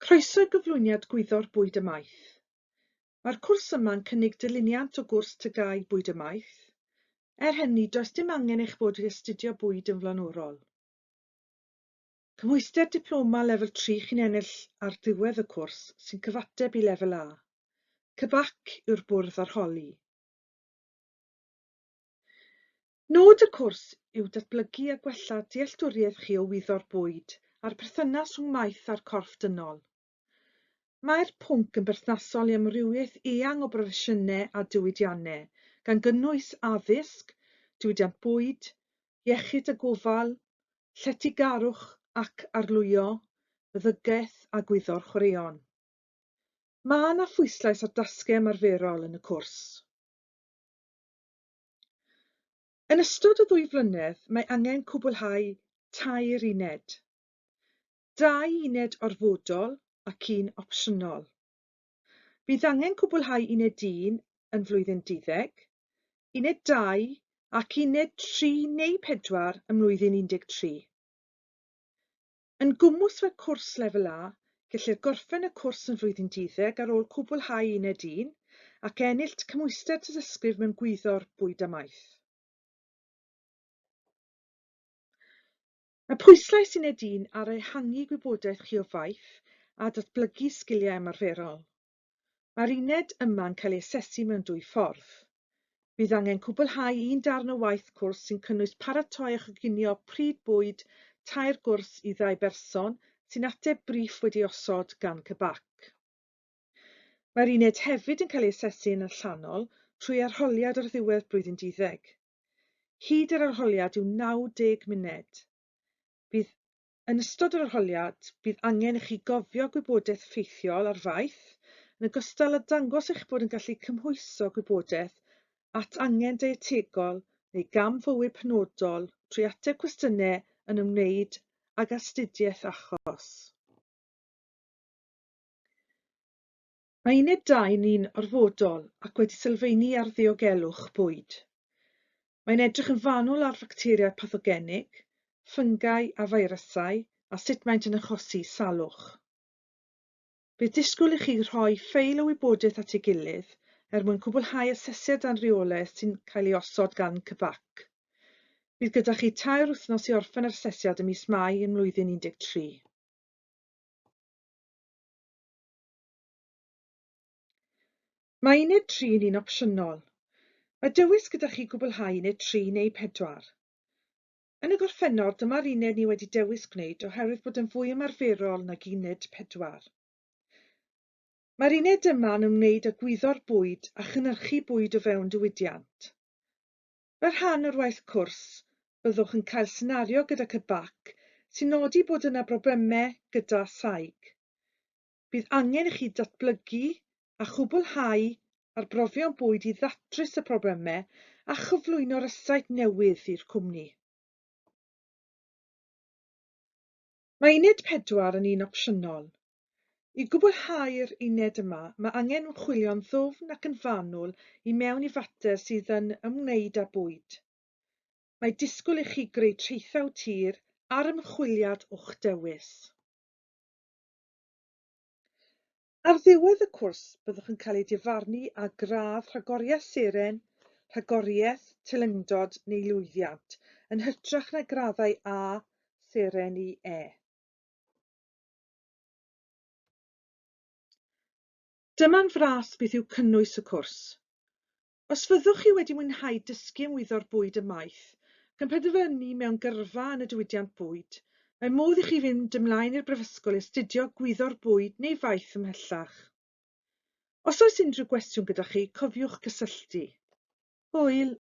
Croeso i gyflwyniad Gwyddor Bwyd y Maith. Mae'r cwrs yma'n cynnig dyluniant o gwrs tygau bwyd y maith. Hynny, does dim angen eich bod i astudio bwyd yn flaenorol. Cymhwyster diploma lefel 3 chi'n ennill ar ddiwedd y cwrs sy'n cyfateb i lefel A. Cybac yw'r bwrdd arholi. Nod y cwrs yw datblygu a gwella dealltwriaeth chi o wyddor bwyd a'r perthynas rhwng maith a'r corff dynol. Mae'r pwnc yn berthnasol i amrywiaeth eang o broffesiynau a diwydiannau, gan gynnwys addysg, diwydiant bwyd, iechyd a gofal, lletygarwch ac arlwyo, feddygaeth a gwyddor chwaraeon. Mae yna phwyslais ar dasgau ymarferol yn y cwrs. Yn ystod y 2 flynedd, mae angen cwblhau 3 uned. 2 uned orfodol ac 1 opsiynol. Bydd angen cwblhau uned 1 yn flwyddyn 12, uned 2 ac uned 3 neu 4 ym mlwyddyn 13. Yn gwmws fel cwrs lefel A, gellir gorffen y cwrs yn flwyddyn 12 ar ôl cwblhau uned 1 ac ennill cymhwyster dysysgrif mewn gwyddor bwyd a maith. Mae pwyslais uned 1 ar ehangu gwybodaeth chi o faith a datblygu sgiliau ymarferol. Mae'r uned yma'n cael ei asesu mewn 2 ffordd. Bydd angen cwblhau 1 darn o waith cwrs sy'n cynnwys paratoi a choginio pryd bwyd 3 gwrs i 2 berson sy'n ateb briff wedi osod gan cybac. Mae'r uned hefyd yn cael ei asesu yn allanol trwy arholiad ar ddiwedd blwyddyn 12. Hyd yr arholiad yw 90 munud. Yn ystod yr arholiad, bydd angen i chi gofio gwybodaeth ffeithiol ar faith, yn ogystal â dangos eich bod yn gallu cymhwyso gwybodaeth at angen dietegol neu gamfywyd penodol trwy ateb cwestiynau yn ymwneud ag astudiaeth achos. Mae uned 2 yn un orfodol ac wedi sylfaenu ar ddiogelwch bwyd. Mae'n edrych yn fanwl ar facteriau pathogenig, ffyngau a feirysau a sut maent yn achosi salwch. Bydd disgwyl i chi rhoi ffeil o wybodaeth at ei gilydd mwyn cwblhau asesiad a'n reolaeth sy'n cael ei osod gan cybac. Bydd gyda chi 3 wythnos i orffen yr asesiad ym mis Mai yn mlwyddyn 13. Mae uned 3 yn un opsiynol. Mae dywys gyda chi gwblhau uned 3 neu 4. Yn y gorffennol, dyma'r uned ni wedi dewis gwneud oherwydd bod yn fwy ymarferol nag uned 4. Mae'r uned yma yn ymwneud â gwyddor bwyd a chynhyrchu bwyd o fewn diwydiant. Fer rhan o'r waith cwrs, byddwch yn cael senario gyda cybac sy'n nodi bod yna broblemau gyda saig. Bydd angen i chi datblygu a chwblhau arbrofion bwyd i ddatrys y broblemau a chyflwyno rysaid newydd i'r cwmni. Mae uned 4 yn un opsiynol. I gwblhau'r uned yma, mae angen ymchwilio'n ddwfn ac yn fanwl i mewn i fater sydd yn ymwneud â bwyd. Mae disgwyl i chi greu traethawd tir ar ymchwiliad o'ch dewis. Ar ddiwedd y cwrs, byddwch yn cael ei difarnu â gradd rhagoriaeth seren, rhagoriaeth, teilyngdod neu lwyddiant, yn hytrach na graddau A, seren i E. Dyma'n fras beth yw cynnwys y cwrs. Os fyddwch chi wedi mwynhau dysgu am wyddor bwyd y maith, gan penderfynu mewn gyrfa yn y diwydiant bwyd, mae modd i chi fynd ymlaen i'r brifysgol i astudio gwyddor bwyd neu faith ymhellach. Os oes unrhyw gwestiwn gyda chi, cofiwch gysylltu. Hwyl!